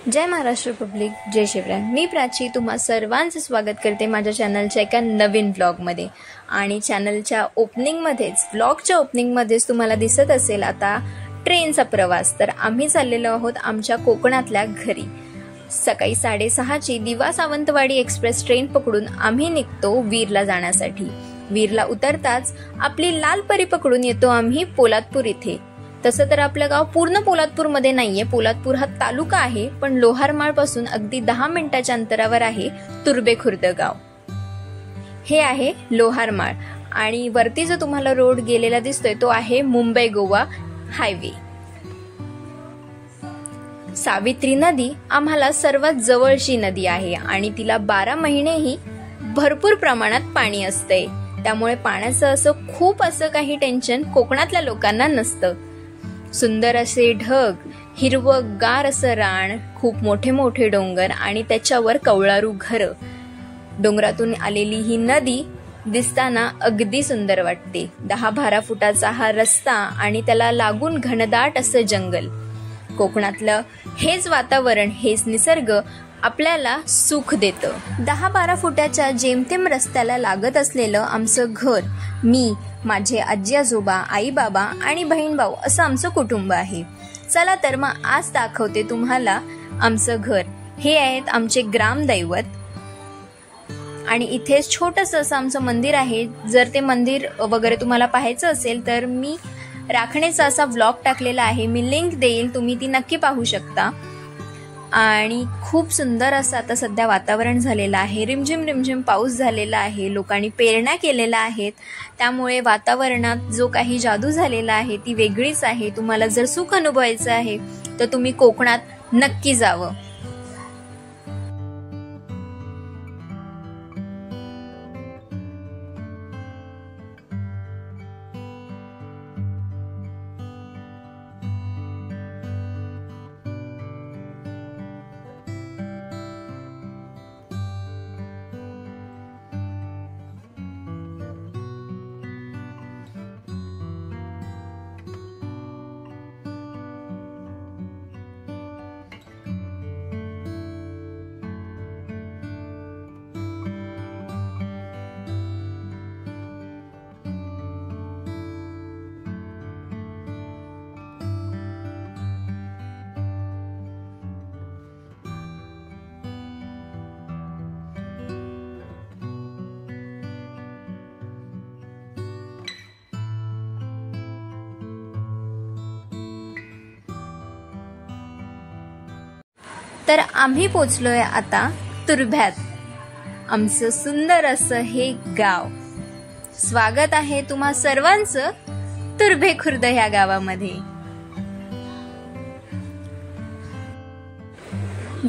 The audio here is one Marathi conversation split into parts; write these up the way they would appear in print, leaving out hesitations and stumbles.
जय महाराष्ट्र पब्लिक, जय शिवराय। मी प्राची तुम्हा सर्वांचं स्वागत करते माझ्या चॅनलच्या एका नवीन व्लॉगमध्ये। आणि चॅनलच्या ओपनिंगमध्येच, व्लॉगच्या ओपनिंगमध्येच तुम्हाला दिसत असेल आता ट्रेनचा प्रवास। तर आम्ही चाललेलो आहोत आमच्या कोकणातल्या घरी। सकाळी 6:30ची दिवा सावंतवाडी एक्सप्रेस ट्रेन पकडून आम्ही निघतो वीरला जाण्यासाठी। वीरला उतरताच आपली लाल परी पकडून येतो आम्ही पोलादपूर इथे। तसं तर आपलं गाव पूर्ण पोलादपूरमध्ये नाहीये, पोलादपूर हा तालुका आहे, पण लोहारमाळ पासून अगदी 10 मिनिटाच्या अंतरावर आहे तुर्भे खुर्द गाव। हे आहे लोहारमाळ आणि वरती जो तुम्हाला रोड गेलेला दिसतोय तो आहे मुंबई गोवा हायवे। सावित्री नदी आम्हाला सर्वात जवळची नदी आहे आणि तिला 12 महिनेही भरपूर प्रमाणात पाणी असते, त्यामुळे पाण्याचं असं खूप असं काही टेन्शन कोकणातल्या लोकांना नसतं। सुंदर असे ढग, हिरवंगार असं रान, खूप मोठे मोठे डोंगर आणि त्याच्यावर कवळारू घरं। डोंगरातून आलेली ही नदी दिसताना अगदी सुंदर वाटते। 10-12 फुटाचा हा रस्ता आणि त्याला लागून घनदाट असं जंगल। कोकणातलं हेच वातावरण, हेच निसर्ग आपल्याला सुख देतं। 10-12 फुटाच्या जेमतेम रस्त्याला लागत असलेलं आमचं घर, मी, माझे आजी आजोबा, आई बाबा आणि बहीण भाऊ असं आमचं कुटुंब आहे। चला तर मग आज दाखवते तुम्हाला आमचं घर। हे आहेत आमचे ग्रामदैवत आणि इथे छोटंसं असं आमचं मंदिर आहे। जर ते मंदिर वगैरे तुम्हाला पाहायचं असेल तर मी राखणेचा असा व्लॉग टाकलेला आहे, मी लिंक देईल, तुम्ही ती नक्की पाहू शकता। आणि खूप सुंदर असं आता सध्या वातावरण झालेलं आहे। रिमझिम रिमझिम पाऊस झालेला आहे, लोकांनी पेरण्या केलेल्या आहेत, त्यामुळे वातावरणात जो काही जादू झालेला आहे ती वेगळीच आहे। तुम्हाला जर सुख अनुभवायचं आहे तर तुम्ही कोकणात नक्की जावं। तर आम्ही पोचलोय आता तुर्भ्यात। आमचं सुंदर असं हे गाव। स्वागत आहे तुम्हा सर्वांचं तुर्भे खुर्द ह्या गावामध्ये।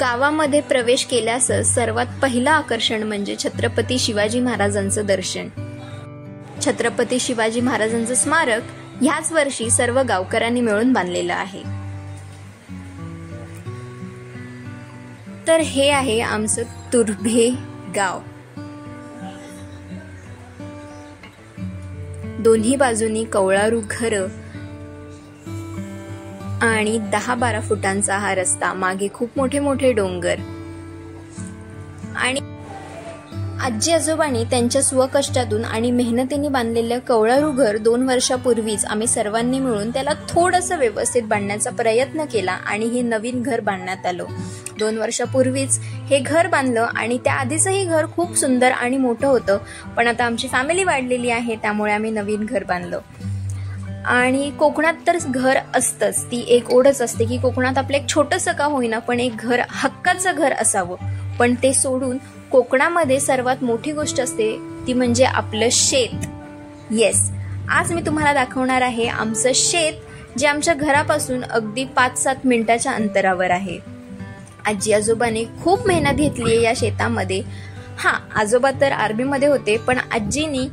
गावामध्ये प्रवेश केल्यास सर्वात पहिलं आकर्षण म्हणजे छत्रपती शिवाजी महाराजांचं दर्शन। छत्रपती शिवाजी महाराजांचं स्मारक ह्याच वर्षी सर्व गावकऱ्यांनी मिळून बांधलेलं आहे। तर हे आहे आमचं तुर्भे गाव। दोन्ही बाजूनी कवळारू घरं आणि 10-12 फुटांचा हा रस्ता, मागे खूप मोठे मोठे डोंगर। आणि आजी आजोबांनी त्यांच्या स्वकष्टातून आणि मेहनतीने बांधलेलं कवळारू घर 2 वर्षापूर्वीच आम्ही सर्वांनी मिळून त्याला थोडंसं व्यवस्थित बांधण्याचा प्रयत्न केला आणि हे नवीन घर बांधण्यात आलं। 2 वर्षापूर्वीच हे घर बांधलं आणि त्याआधीचं हे घर खूप सुंदर आणि मोठं होतं, पण आता आमची फॅमिली वाढलेली आहे त्यामुळे आम्ही नवीन घर बांधलं। आणि कोकणात तर घर असतंच, ती एक ओढच असते की कोकणात आपलं एक छोटंसं का होईना पण एक घर, हक्काचं घर असावं। पण ते सोडून कोकणामध्ये सर्वात मोठी गोष्ट असते ती म्हणजे आपलं शेत। येस, आज मी तुम्हाला दाखवणार आहे आमचं शेत, जे आमच्या घरापासून अगदी 5-7 मिनिटाच्या अंतरावर आहे। आजी आजोबाने खूप मेहनत घेतली आहे या शेतामध्ये। आजोबा तर आर्मी मध्ये होते, पण आजीनी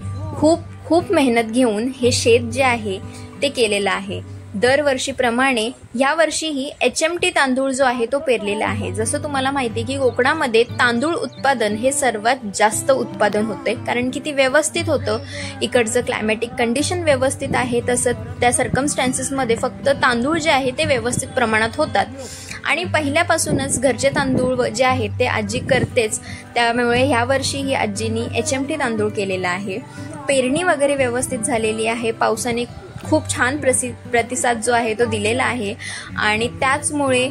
खूप मेहनत घेऊन हे शेत जे आहे ते केलेलं आहे। दरवर्षीप्रमाणे या वर्षीही HMT तांदूळ जो आहे तो पेरलेला आहे। जसं तुम्हाला माहिती की कोकणामध्ये तांदूळ उत्पादन हे सर्वात जास्त उत्पादन होते, कारण की ती व्यवस्थित होतं। इकडचं क्लायमॅटिक कंडिशन व्यवस्थित आहे, तसं त्या सर्कमस्टॅन्सेस मध्ये फक्त तांदूळ जे आहे ते व्यवस्थित प्रमाणात होतात। आणि पहिल्यापासूनच घरचे तांदूळ जे आहेत ते आजी करतेच, त्यामुळे ह्या वर्षी ही आजीनी HMT तांदूळ केलेला आहे. पेरणी वगैरे व्यवस्थित झालेली आहे. पावसाने खूप छान प्रतिसाद जो आहे तो दिलेला आहे आणि त्याचमुळे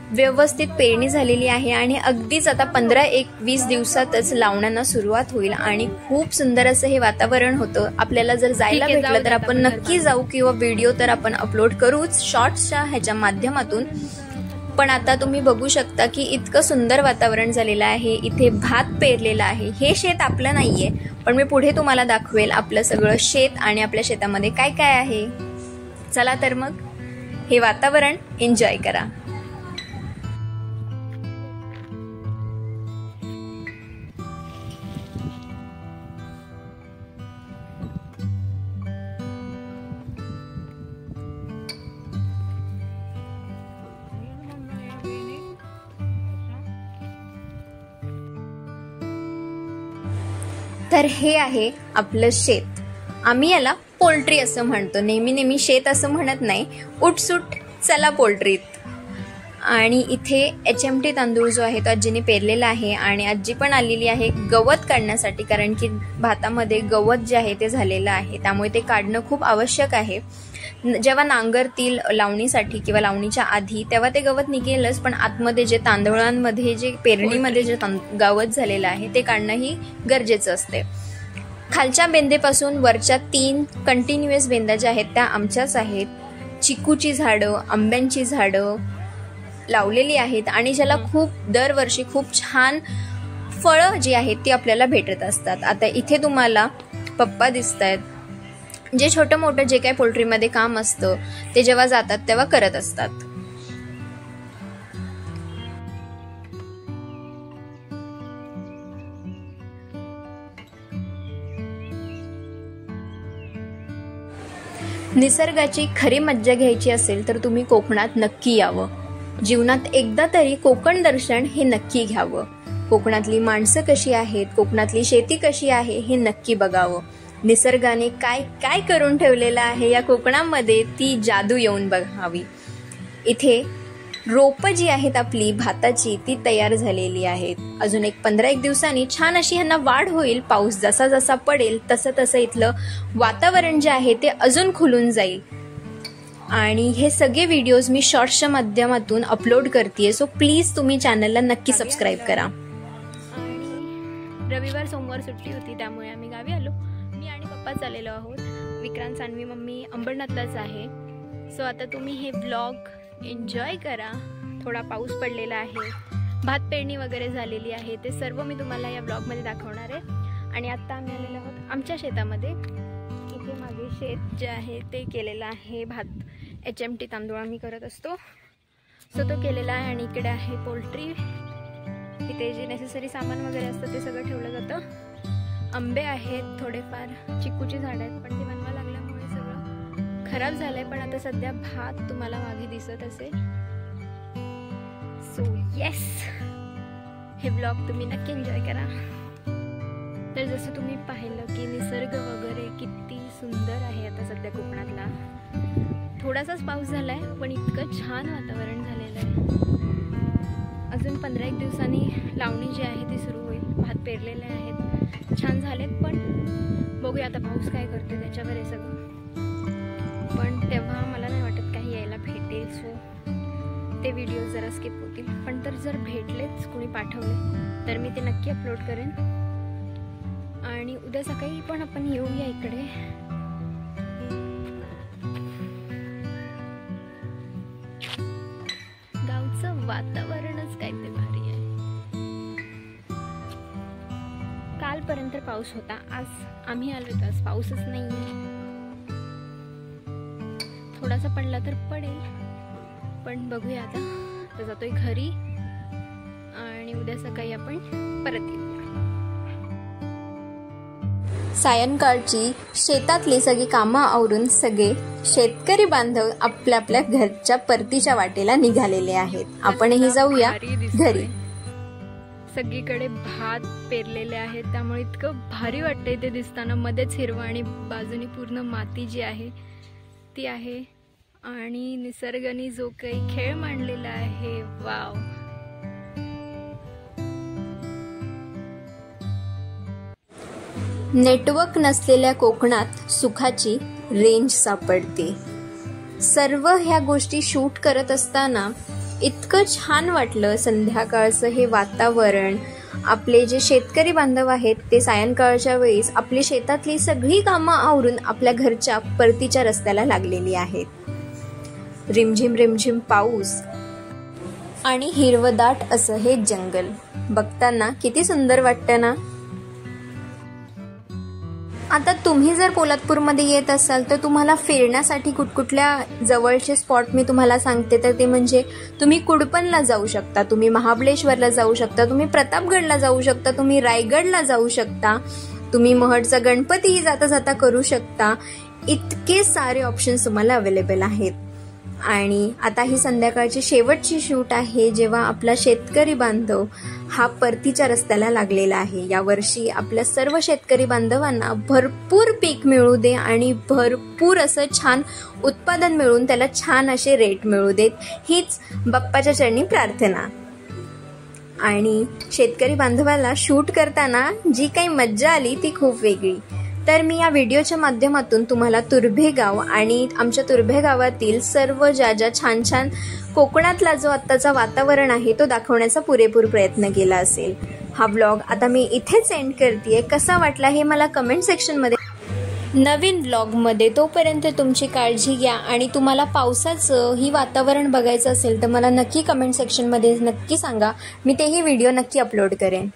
व्यवस्थित पेरणी झालेली आहे आणि अगदीच आता 15-20 दिवसातच लावण्यांना सुरुवात होईल आणि खूप सुंदर असं हे वातावरण होतं. आपल्याला जर जायला भेटलं तर आपण नक्की जाऊ किंवा व्हिडिओ तर आपण अपलोड करूच शॉर्ट्सच्या ह्याच्या माध्यमातून. पण आता तुम्ही बघू शकता की इतकं सुंदर वातावरण झालेलं आहे. इथे भात पेरलेला आहे. हे शेत आपलं नाहीये, पण मी पुढे तुम्हाला दाखवेल आपलं सगळं शेत आणि आपल्या शेतामध्ये काय काय आहे. चला तर मग हे वातावरण एन्जॉय करा. तर हे आहे आपलं शेत. आम्ही याला पोल्ट्री असं म्हणतो. नेहमी शेत असं म्हणत नाही. उठसूट चला पोल्ट्रीत. आणि इथे HMT तांदूळ जो आहे तो आजीने पेरलेला आहे आणि आजी पण आलेली आहे गवत काढण्यासाठी, कारण की भातामध्ये गवत जे आहे ते झालेलं आहे, त्यामुळे ते काढणं खूप आवश्यक आहे. जेव्हा नांगरतील लावणीसाठी किंवा लावणीच्या आधी तेव्हा ते गवत निघेलच, पण आतमध्ये जे तांदळांमध्ये जे पेरणीमध्ये जे गवत झालेलं आहे ते काढणंही गरजेचं असते. खालच्या बेंदेपासून वरच्या 3 कंटिन्युअस बेंद्या ज्या आहेत त्या आमच्याच आहेत. चिकूची झाडं, आंब्यांची झाडं लावलेली आहेत आणि ज्याला खूप दरवर्षी खूप छान फळं जी आहेत ती आपल्याला भेटत असतात. आता इथे तुम्हाला पप्पा दिसत आहेत, जे छोटं मोठं जे काही पोल्ट्रीमध्ये काम असतं ते जेव्हा जातात तेव्हा करत असतात. निसर्गाची खरी मज्जा घ्यायची असेल तर तुम्ही कोकणात नक्की यावं. जीवनात एकदा तरी कोकण दर्शन हे नक्की घ्यावं. कोकणातली माणसं कशी आहेत, कोकणातली शेती कशी आहे हे नक्की बघावं. निसर्गाने काय काय करून ठेवलेलं आहे या कोकणामध्ये ती जादू येऊन बघावी. इथे रोपं जी आहेत आपली भाताची ती तयार झालेली आहेत. अजून एक 15-1 दिवसांनी छान अशी ह्यांना वाढ होईल. पाऊस जसा जसा पडेल तसं तसं इथलं वातावरण जे आहे ते अजून खुलून जाईल. आणि हे सगळे व्हिडिओज मी शॉर्ट्सच्या माध्यमातून अपलोड करतेय, सो प्लीज तुम्ही चॅनलला नक्की सबस्क्राईब करा. आणि रविवार सोमवार सुट्टी होती त्यामुळे आम्ही गावी आलो. मी आणि पप्पा चाललेलो आहोत. विक्रांत सानवी मम्मी अंबरनाथलाच आहे. सो आता तुम्ही हे व्लॉग एन्जॉय करा. थोडा पाऊस पडलेला आहे, भात पेरणी वगैरे झालेली आहे, ते सर्व मी तुम्हाला या व्लॉगमध्ये दाखवणार आहे. आणि आत्ता आम्ही आलेलो आहोत आमच्या शेतामध्ये. इथे मागे शेत जे आहे ते केलेलं आहे. भात HMT तांदूळ आम्ही करत असतो, सो तो केलेला आहे. आणि इकडे आहे पोल्ट्री. इथे जे नेसेसरी सामान वगैरे असतं ते सगळं ठेवलं जातं. आंबे आहेत, थोडेफार चिकूची झाडं आहेत, पण ते बनवा लागल्यामुळे सगळं खराब झालंय. पण आता सध्या भात तुम्हाला मागे दिसत असेल. सो येस, हे ब्लॉग तुम्ही नक्की एन्जॉय करा. तर जसं तुम्ही पाहिलं की निसर्ग वगैरे किती सुंदर आहे आता सध्या कोकणातला. थोडासाच पाऊस झालाय पण इतकं छान वातावरण झालेलं आहे. अजून 15-1 दिवसांनी लावणी जी आहे ती सुरू होईल. भात पेरलेले आहेत, छान झालेत, पण बघूया आता पाऊस काय करतो त्याच्यावर आहे सगळं. पण तेव्हा मला नाही वाटत काही यायला भेटेल, सो ते व्हिडिओ जरा स्किप होतील. पण तर जर भेटलेच कोणी पाठवले तर मी ते नक्की अपलोड करेन. आणि उद्या सकाळी पण आपण येऊया इकडे. गावचं वातावरणच काय ते भारी आहे. कालपर्यंत पाऊस होता, आज आम्ही आलो तर आज पाऊसच नाहीये. थोडासा पडला तर पडेल, पण बघूया आता. तर जातोय घरी आणि उद्या सकाळी आपण परत येऊ. सायंकाळची शेतातली सगळी कामं आवरून सगळे शेतकरी बांधव आपल्या आपल्या घरच्या परतीच्या वाटेला निघालेले आहेत. आपणही जाऊया घरी. सगळीकडे भात पेरलेले आहेत त्यामुळे इतकं भारी वाटतंय ते दिसताना. मध्येच हिरवं आणि बाजूनी पूर्ण माती जी आहे ती आहे. आणि निसर्गाने जो काही खेळ मांडलेला आहे, वाव. नेटवर्क नसलेल्या कोकणात सुखाची रेंज सापडते. सर्व ह्या गोष्टी शूट करत असताना इतकं छान वाटलं. संध्याकाळचं हे वातावरण, आपले जे शेतकरी बांधव आहेत ते सायंकाळच्या वेळेस आपली शेतातली सगळी कामं आवरून आपल्या घरच्या परतीच्या रस्त्याला लागलेली आहेत. रिमझिम रिमझिम पाऊस आणि हिरवदाट असं हे जंगल बघताना किती सुंदर वाटतं ना. आता तुम्ही जर पोलादपूरमध्ये येत असाल तर तुम्हाला फिरण्यासाठी कुठकुठल्या जवळचे स्पॉट मी तुम्हाला सांगते. तर ते म्हणजे तुम्ही कुडपणला जाऊ शकता, तुम्ही महाबळेश्वरला जाऊ शकता, तुम्ही प्रतापगडला जाऊ शकता, तुम्ही रायगडला जाऊ शकता, तुम्ही महडचा गणपतीही जाता जाता करू शकता. इतके सारे ऑप्शन्स तुम्हाला अवेलेबल आहेत. आणि आता ही संध्याकाळची शेवटची शूट आहे, जेव्हा आपला शेतकरी बांधव हा परतीच्या रस्त्याला लागलेला आहे. यावर्षी आपल्या सर्व शेतकरी बांधवांना भरपूर पीक मिळू दे आणि भरपूर असं छान उत्पादन मिळून त्याला छान असे रेट मिळू देत, हीच बाप्पाच्या चरणी प्रार्थना. आणि शेतकरी बांधवाला शूट करताना जी काही मज्जा आली ती खूप वेगळी. तर मी या व्हिडिओच्या माध्यमातून तुम्हाला तुर्भे गाव आणि आमच्या तुर्भे गावातील सर्व ज्या छान छान कोकणातला जो आत्ताचा वातावरण आहे तो दाखवण्याचा पुरेपूर प्रयत्न केला असेल. हा व्लॉग आता मी इथेच एंड करतेय. कसा वाटला हे मला कमेंट सेक्शनमध्ये नवीन व्लॉगमध्ये. तोपर्यंत तुमची काळजी घ्या. आणि तुम्हाला पावसाचं ही वातावरण बघायचं असेल तर मला नक्की कमेंट सेक्शनमध्ये नक्की सांगा, मी तेही व्हिडिओ नक्की अपलोड करेन.